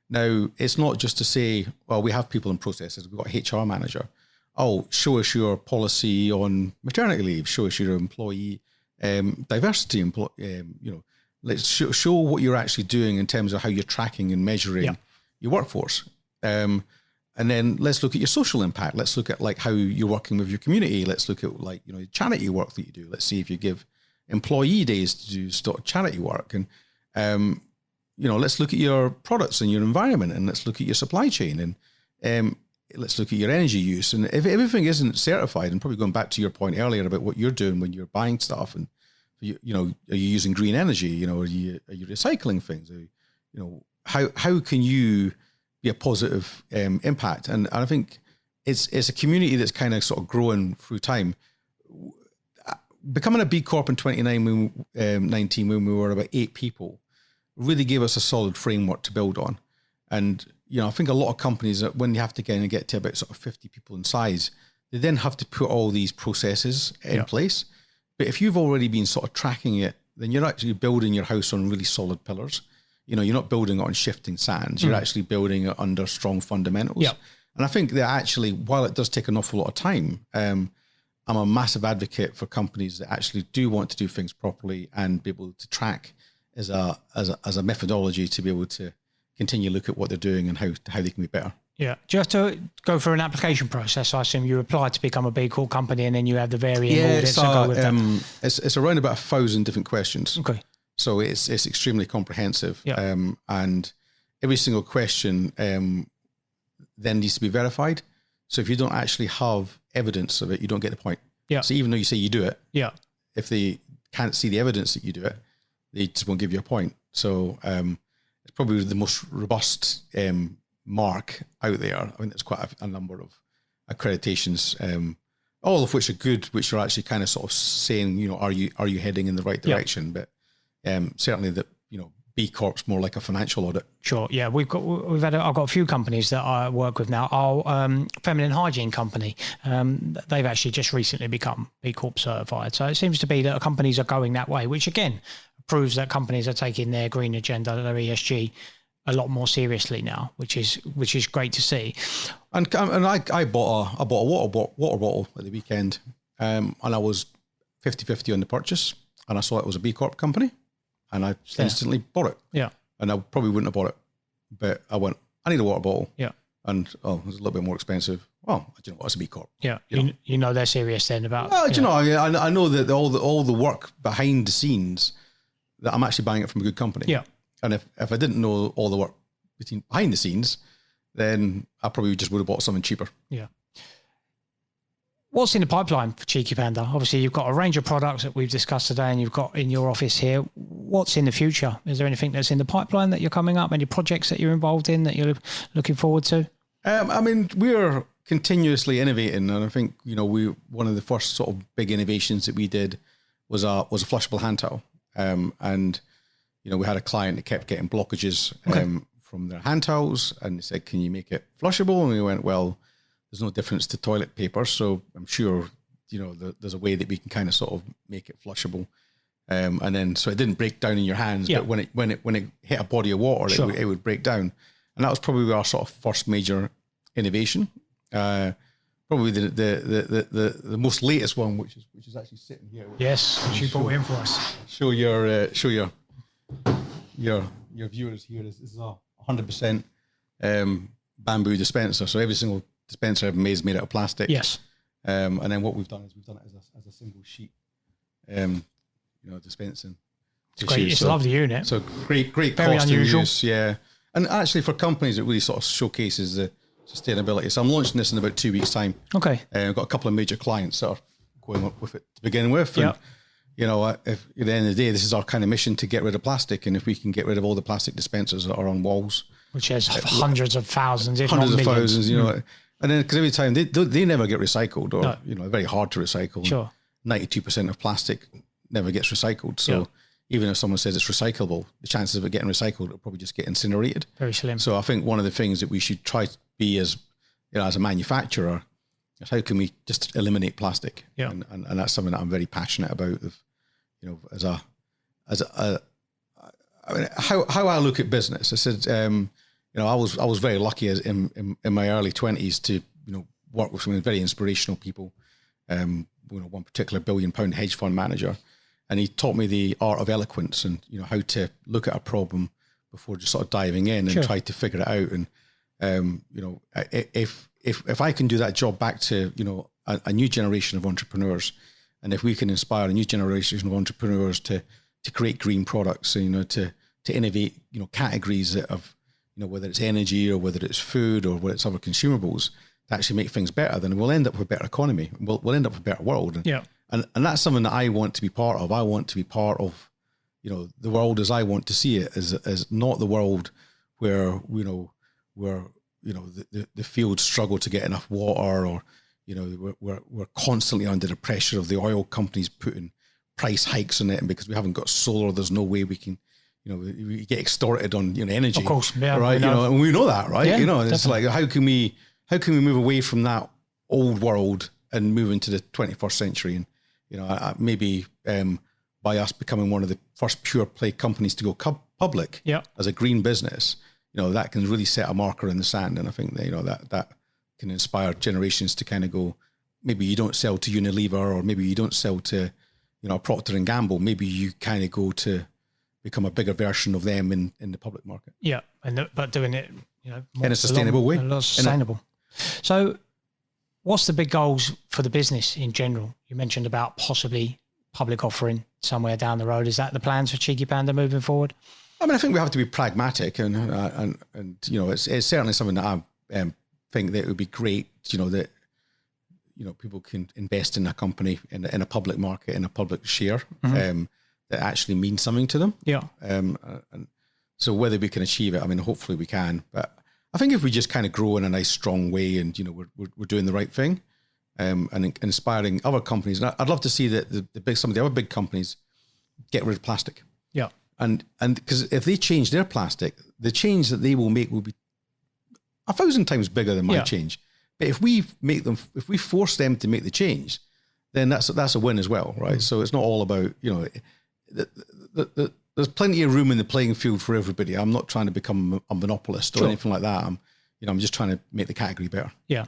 Now, it's not just to say, well, we have people and processes. We've got a HR manager. Oh, show us your policy on maternity leave. Show us your employee diversity. Let's show what you're actually doing in terms of how you're tracking and measuring your workforce. And then let's look at your social impact. Let's look at like how you're working with your community. Let's look at like, charity work that you do. Let's see if you give employee days to do charity work. And, let's look at your products and your environment, and let's look at your supply chain, and let's look at your energy use. And if everything isn't certified, and probably going back to your point earlier about what you're doing when you're buying stuff, and are you using green energy? Are you recycling things? How can you be a positive impact? And I think it's a community that's kind of sort of growing through time. Becoming a B Corp in 2019 when we were about 8 people really gave us a solid framework to build on. And I think a lot of companies, when you have to get to about sort of 50 people in size, they then have to put all these processes in place. But if you've already been sort of tracking it, then you're actually building your house on really solid pillars. You're not building it on shifting sands. You're actually building it under strong fundamentals. Yeah. And I think that actually, while it does take an awful lot of time, I'm a massive advocate for companies that actually do want to do things properly and be able to track as a methodology to be able to continue to look at what they're doing and how they can be better. Yeah. Do you have to go through an application process? I assume you apply to become a B Corp company, and then you have the varying audits that go with that. It's around about 1,000 different questions. Okay. So it's extremely comprehensive. Yeah. And every single question then needs to be verified. So if you don't actually have evidence of it, you don't get the point. Yeah. So even though you say you do it, if they can't see the evidence that you do it, they just won't give you a point. So it's probably the most robust mark out there. I mean, there's quite a number of accreditations, all of which are good, which are actually kind of sort of saying, are you heading in the right direction? But certainly that, B Corp's more like a financial audit. Sure. Yeah. I've got a few companies that I work with now. Our feminine hygiene company, they've actually just recently become B Corp certified. So it seems to be that companies are going that way, which again proves that companies are taking their green agenda, their ESG, a lot more seriously now, which is great to see. And I bought a water bottle at the weekend, and I was 50-50 on the purchase, and I saw it was a B Corp company, and I instantly bought it. Yeah. And I probably wouldn't have bought it, but I went, I need a water bottle. Yeah. And it was a little bit more expensive. Well, do you know what? It's a B Corp. Yeah. You know they're serious then about. I know that all the work behind the scenes, that I'm actually buying it from a good company. Yeah. And if I didn't know all the work behind the scenes, then I probably just would have bought something cheaper. Yeah. What's in the pipeline for Cheeky Panda? Obviously, you've got a range of products that we've discussed today, and you've got in your office here. What's in the future? Is there anything that's in the pipeline that you're coming up? Any projects that you're involved in that you're looking forward to? I mean, we're continuously innovating, and I think one of the first sort of big innovations that we did was a flushable hand towel, and we had a client that kept getting blockages from their hand towels, and they said, "Can you make it flushable?" And we went, "Well, there's no difference to toilet paper, so I'm sure there's a way that we can kind of sort of make it flushable." And then so it didn't break down in your hands, but when it hit a body of water, it would break down. And that was probably our sort of first major innovation. Probably the most latest one, which is actually sitting here. Yes, which you brought in for us. Show your viewers here. This is a 100% bamboo dispenser. So every single dispenser I've made is made out of plastic. Yes. And then what we've done is we've done it as a single sheet, dispensing. It's great. It's a lovely unit. So great Very cost unusual. Use. Yeah. And actually for companies, it really sort of showcases the sustainability. So I'm launching this in about 2 weeks' time. Okay. I've got a couple of major clients that are going up with it to begin with. And, if at the end of the day, this is our kind of mission to get rid of plastic. And if we can get rid of all the plastic dispensers that are on walls, which has hundreds of thousands, if hundreds not of millions. thousands, And then, because every time they never get recycled, or No. very hard to recycle. Sure. 92% of plastic never gets recycled. So even if someone says it's recyclable, the chances of it getting recycled will probably just get incinerated. Very slim. So I think one of the things that we should try to be as a manufacturer is how can we just eliminate plastic? Yeah. And that's something that I'm very passionate about. I mean, how I look at business. I said, I was very lucky as in my early 20s to work with some very inspirational people. One particular £1 billion hedge fund manager, and he taught me the art of eloquence and how to look at a problem before just sort of diving in and try to figure it out. And if I can do that job back to a new generation of entrepreneurs, and if we can inspire a new generation of entrepreneurs to create green products, to innovate categories that have whether it's energy or whether it's food or whether it's other consumables, to actually make things better, then we'll end up with a better economy. We'll end up with a better world. And that's something that I want to be part of. I want to be part of, the world as I want to see it, as not the world where, the fields struggle to get enough water, or, we're constantly under the pressure of the oil companies putting price hikes on it. And because we haven't got solar, there's no way we can, we get extorted on, energy. Of course. Yeah, right. And we know that, right? Yeah, It's like, how can we move away from that old world and move into the 21st century? And, maybe by us becoming one of the first pure play companies to go public as a green business, that can really set a marker in the sand. And I think that, that can inspire generations to kind of go, maybe you don't sell to Unilever, or maybe you don't sell to, Procter and Gamble. Maybe you kind of go to become a bigger version of them in the public market. Yeah. But doing it, in a sustainable way. Sustainable. So what's the big goals for the business in general? You mentioned about possibly public offering somewhere down the road. Is that the plans for Cheeky Panda moving forward? I mean, I think we have to be pragmatic, and it's certainly something that I think that it would be great, that people can invest in a company in a public market, in a public share, that actually means something to them. Yeah. And so whether we can achieve it, I mean, hopefully we can, but I think if we just kind of grow in a nice, strong way, and we're doing the right thing, and inspiring other companies, and I'd love to see that some of the other big companies get rid of plastic. Yeah, and because if they change their plastic, the change that they will make will be 1,000 times bigger than my change. But if we force them to make the change, then that's a win as well, right? So it's not all about there's plenty of room in the playing field for everybody. I'm not trying to become a monopolist or anything like that. I'm just trying to make the category better. Yeah.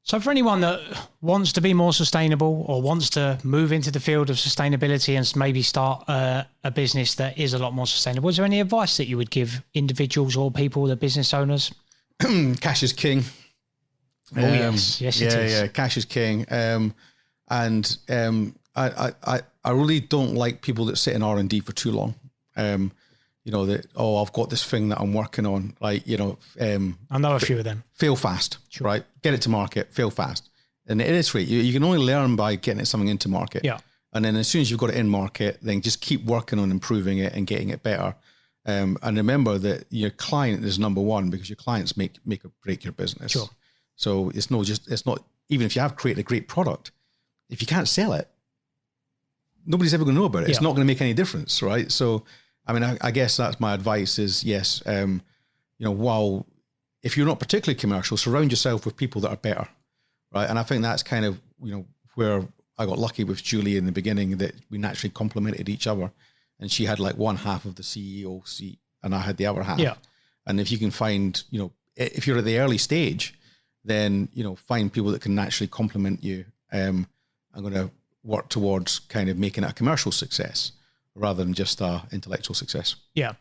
So for anyone that wants to be more sustainable or wants to move into the field of sustainability and maybe start a business that is a lot more sustainable, is there any advice that you would give individuals or people, the business owners? Cash is king. Oh, yes, it is. Yeah, cash is king. I really don't like people that sit in R&D for too long. I've got this thing that I'm working on. I know a few of them. Fail fast, right? Get it to market, fail fast. And iterate. You can only learn by getting something into market. Yeah. And then as soon as you've got it in market, then just keep working on improving it and getting it better. And remember that your client is number one, because your clients make or break your business. Sure. So it's not, even if you have created a great product, if you can't sell it, nobody's ever going to know about it. It's not going to make any difference, right? So, I mean, I guess that's my advice is, yes, while if you're not particularly commercial, surround yourself with people that are better, right? And I think that's kind of, where I got lucky with Julie in the beginning, that we naturally complemented each other. And she had like one half of the CEO seat and I had the other half. Yeah. And if you can find, if you're at the early stage, then, find people that can naturally complement you. I'm going to work towards kind of making it a commercial success rather than just a intellectual success. Yeah.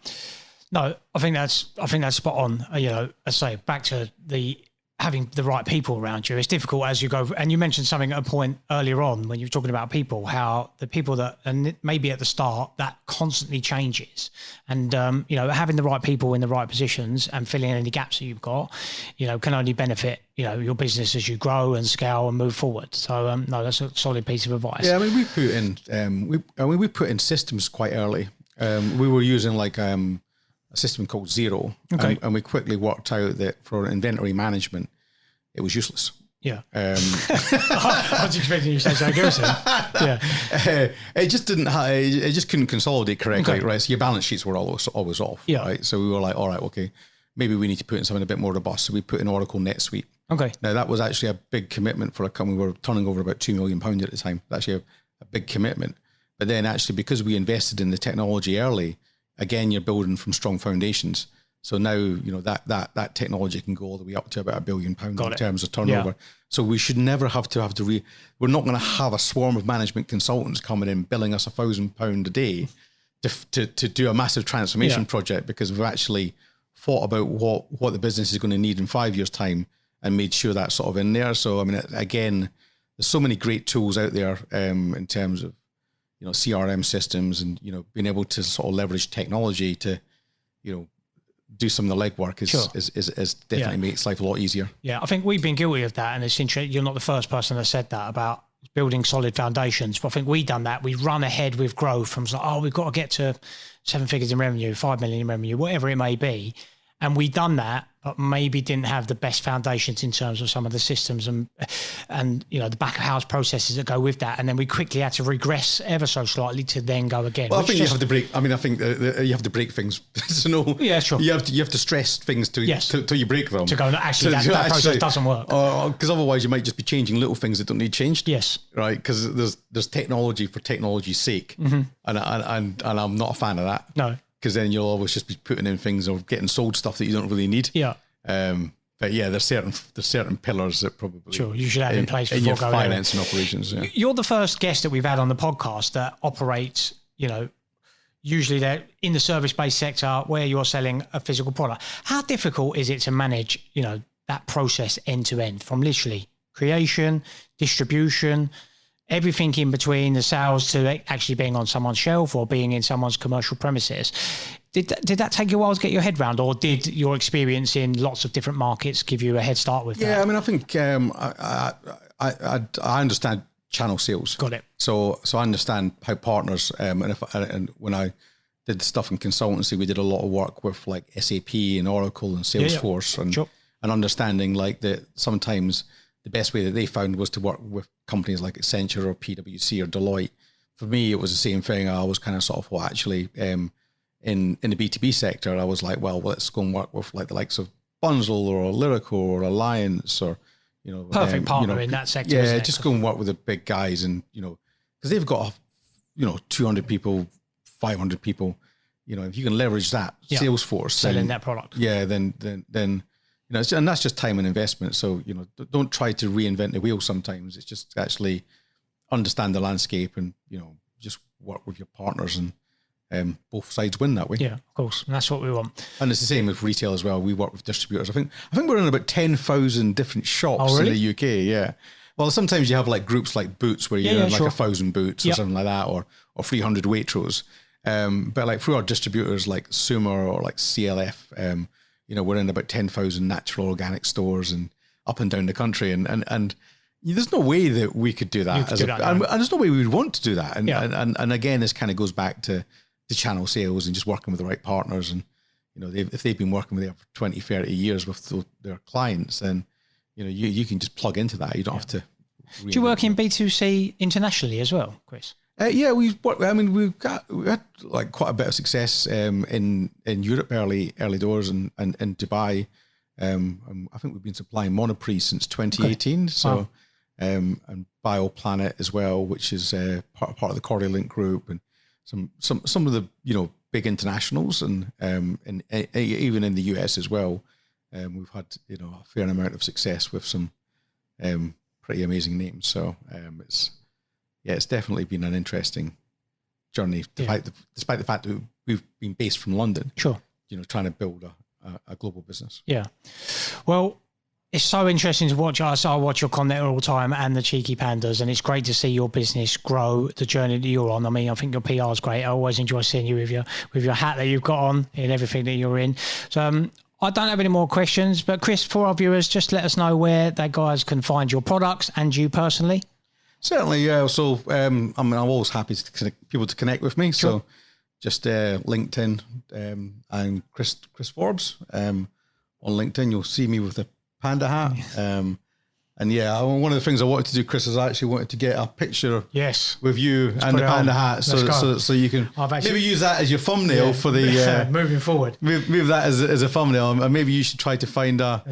No, I think that's spot on. I say back to having the right people around you. It's difficult as you go, and you mentioned something at a point earlier on when you were talking about people, how the people that, and maybe at the start, that constantly changes. And, having the right people in the right positions and filling in any gaps that you've got, can only benefit, your business as you grow and scale and move forward. So, no, that's a solid piece of advice. Yeah, I mean, we put in systems quite early. We were using a system called Zero. Okay. And we quickly worked out that for inventory management, it was useless. Yeah. I was expecting you to say something else. Yeah. It just didn't. It just couldn't consolidate correctly, Okay. right? So your balance sheets were always off, Yeah. right? So we were like, all right, okay, maybe we need to put in something a bit more robust. So we put in Oracle NetSuite. Okay. Now that was actually a big commitment for a company. We were turning over about £2 million at the time. Actually a big commitment. But then actually, because we invested in the technology early, again, you're building from strong foundations. So now, that technology can go all the way up to about £1 billion in terms of turnover. Yeah. So we should never have to we're not going to have a swarm of management consultants coming in, billing us £1,000 a day to do a massive transformation project, because we've actually thought about what the business is going to need in 5 years' time and made sure that's sort of in there. So, I mean, again, there's so many great tools out there in terms of, CRM systems and, being able to sort of leverage technology to, do some of the legwork is definitely makes life a lot easier. Yeah, I think we've been guilty of that, and it's interesting. You're not the first person that said that about building solid foundations, but I think we've done that. We run ahead with growth from we've got to get to 7 figures in revenue, 5 million in revenue, whatever it may be, and we've done that, but maybe didn't have the best foundations in terms of some of the systems and the back of house processes that go with that, and then we quickly had to regress ever so slightly to then go again. Well, I think you have to break. I mean, I think you have to break things. So yeah, sure. You have to stress things till you break them. To go, actually, that process doesn't work. Because otherwise, you might just be changing little things that don't need changed. Yes. Right. Because there's technology for technology's sake, and I'm not a fan of that. No. Because then you'll always just be putting in things or getting sold stuff that you don't really need. Yeah. But yeah, there's certain pillars that probably you should have in place before in your going finance and operations. Yeah. You're the first guest that we've had on the podcast that operates, usually they're in the service-based sector where you're selling a physical product. How difficult is it to manage, that process end to end, from literally creation, distribution, everything in between, the sales to actually being on someone's shelf or being in someone's commercial premises? Did that take you a while to get your head around, or did your experience in lots of different markets give you a head start with that? Yeah, I mean, I think I understand channel sales. Got it. So I understand how partners, and when I did stuff in consultancy, we did a lot of work with like SAP and Oracle and Salesforce and understanding like that sometimes the best way that they found was to work with companies like Accenture or PwC or Deloitte. For me, it was the same thing. I was kind of sort of, in the B2B sector, I was like, well, let's go and work with like the likes of Bunzl or Lyrical or Alliance or, perfect partner in that sector. Yeah, just go and work with the big guys and, because they've got, 200 people, 500 people, if you can leverage that sales force. Selling that product. Yeah, then, and that's just time and investment. So, don't try to reinvent the wheel sometimes. It's just actually understand the landscape and, just work with your partners and both sides win that way. Yeah, of course. And that's what we want. And it's the same with retail as well. We work with distributors. I think we're in about 10,000 different shops in the UK. Yeah. Well, sometimes you have like groups like Boots where you have like 1,000 Boots or something like that, or 300 Waitrose. But like through our distributors like Sumer or like CLF, we're in about 10,000 natural organic stores and up and down the country. And there's no way that we could do that. And there's no way we would want to do that. And again, this kind of goes back to the channel sales and just working with the right partners. And, if they've been working with them for 20, 30 years with their clients, then, you can just plug into that. You don't have to. Do you work in B2C internationally as well, Chris? Yeah, we've worked. I mean, we had like quite a bit of success in Europe early doors and in Dubai. I think we've been supplying Monoprix since 2018. Okay. So, wow. And BioPlanet as well, which is part of the Cordialink group, and some of the big internationals, and even in the US as well. We've had a fair amount of success with some pretty amazing names. So it's definitely been an interesting journey, despite the fact that we've been based from London. Sure. Trying to build a global business. Yeah. Well, it's so interesting to watch. I watch your content all the time and the Cheeky Pandas, and it's great to see your business grow, the journey that you're on. I mean, I think your PR is great. I always enjoy seeing you with your hat that you've got on in everything that you're in. So I don't have any more questions, but Chris, for our viewers, just let us know where they guys can find your products and you personally. Certainly, yeah. So, I'm always happy to people to connect with me. Sure. So, just LinkedIn and Chris Forbes on LinkedIn. You'll see me with a panda hat. And yeah, one of the things I wanted to do, Chris, is I actually wanted to get a picture with you and the panda hat, so you can maybe use that as your thumbnail for the moving forward. Move that as a thumbnail, and maybe you should try to find a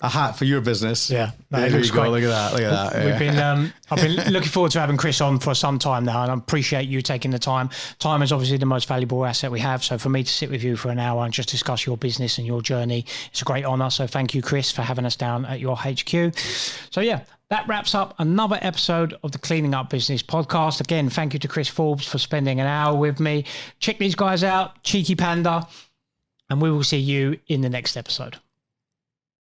hat for your business. Yeah, no, there you go. Look at that. Look at that. We've been I've been looking forward to having Chris on for some time now, and I appreciate you taking the time. Time is obviously the most valuable asset we have. So for me to sit with you for an hour and just discuss your business and your journey, it's a great honor. So thank you, Chris, for having us down at your HQ. So yeah, that wraps up another episode of the Cleaning Up Business podcast. Again, thank you to Chris Forbes for spending an hour with me. Check these guys out, Cheeky Panda, and we will see you in the next episode.